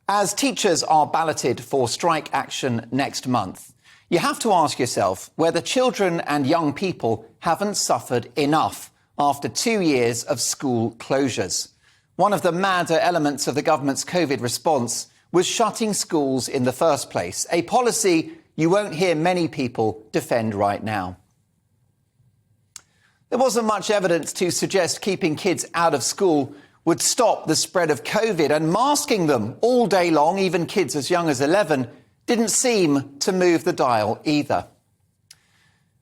As teachers are balloted for strike action next month, you have to ask yourself whether children and young people haven't suffered enough after 2 years of school closures. One of the madder elements of the government's COVID response was shutting schools in the first place, a policy you won't hear many people defend right now. There wasn't much evidence to suggest keeping kids out of school would stop the spread of COVID, and masking them all day long, even kids as young as 11, didn't seem to move the dial either.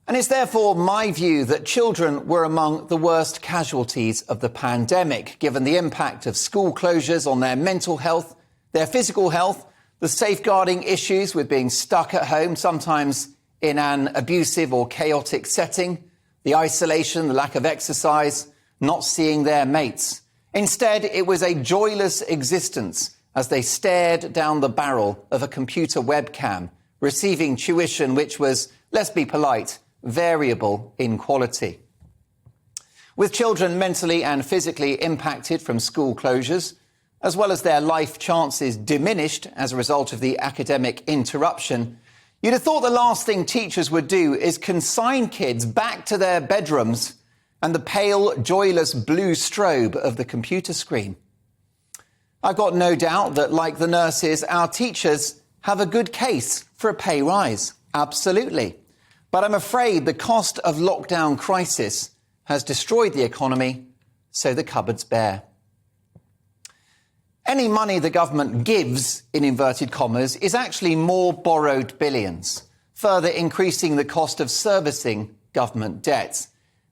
And it's therefore my view that children were among the worst casualties of the pandemic, given the impact of school closures on their mental health, their physical health, the safeguarding issues with being stuck at home, sometimes in an abusive or chaotic setting, the isolation, the lack of exercise, not seeing their mates. Instead, it was a joyless existence as they stared down the barrel of a computer webcam, receiving tuition which was, let's be polite, variable in quality. With children mentally and physically impacted from school closures, as well as their life chances diminished as a result of the academic interruption, you'd have thought the last thing teachers would do is consign kids back to their bedrooms and the pale, joyless blue strobe of the computer screen. I've got no doubt that, like the nurses, our teachers have a good case for a pay rise. Absolutely. But I'm afraid the cost of lockdown crisis has destroyed the economy, so the cupboard's bare. Any money the government gives, in inverted commas, is actually more borrowed billions, further increasing the cost of servicing government debt.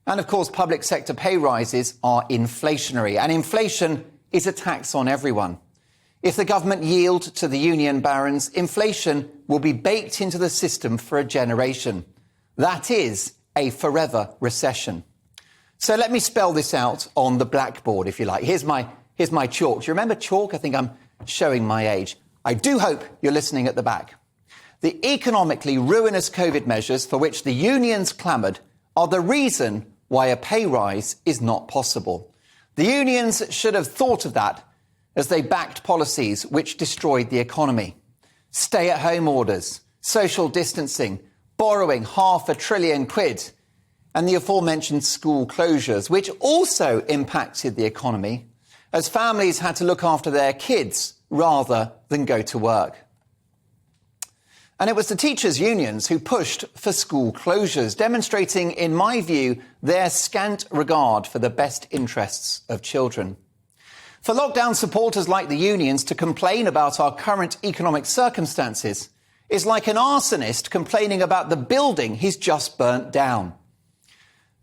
And of course, public sector pay rises are inflationary, and inflation is a tax on everyone. If the government yield to the union barons, inflation will be baked into the system for a generation. That is a forever recession. So let me spell this out on the blackboard, if you like. Here's my chalk. Do you remember chalk? I think I'm showing my age. I do hope you're listening at the back. The economically ruinous COVID measures for which the unions clamoured are the reason why a pay rise is not possible. The unions should have thought of that as they backed policies which destroyed the economy. Stay-at-home orders, social distancing, borrowing £500 billion, and the aforementioned school closures, which also impacted the economy, as families had to look after their kids rather than go to work. And it was the teachers' unions who pushed for school closures, demonstrating, in my view, their scant regard for the best interests of children. For lockdown supporters like the unions to complain about our current economic circumstances is like an arsonist complaining about the building he's just burnt down.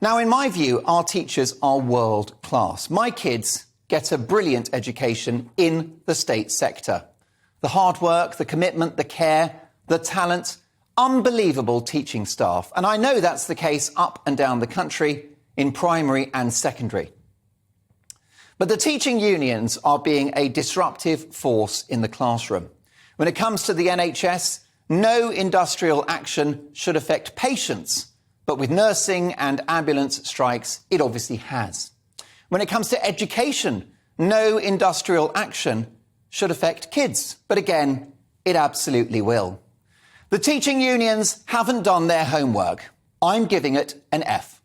Now, in my view, our teachers are world class. My kids get a brilliant education in the state sector. The hard work, the commitment, the care, the talent, unbelievable teaching staff. And I know that's the case up and down the country in primary and secondary. But the teaching unions are being a disruptive force in the classroom. When it comes to the NHS, no industrial action should affect patients. But with nursing and ambulance strikes, it obviously has. When it comes to education, no industrial action should affect kids. But again, it absolutely will. The teaching unions haven't done their homework. I'm giving it an F.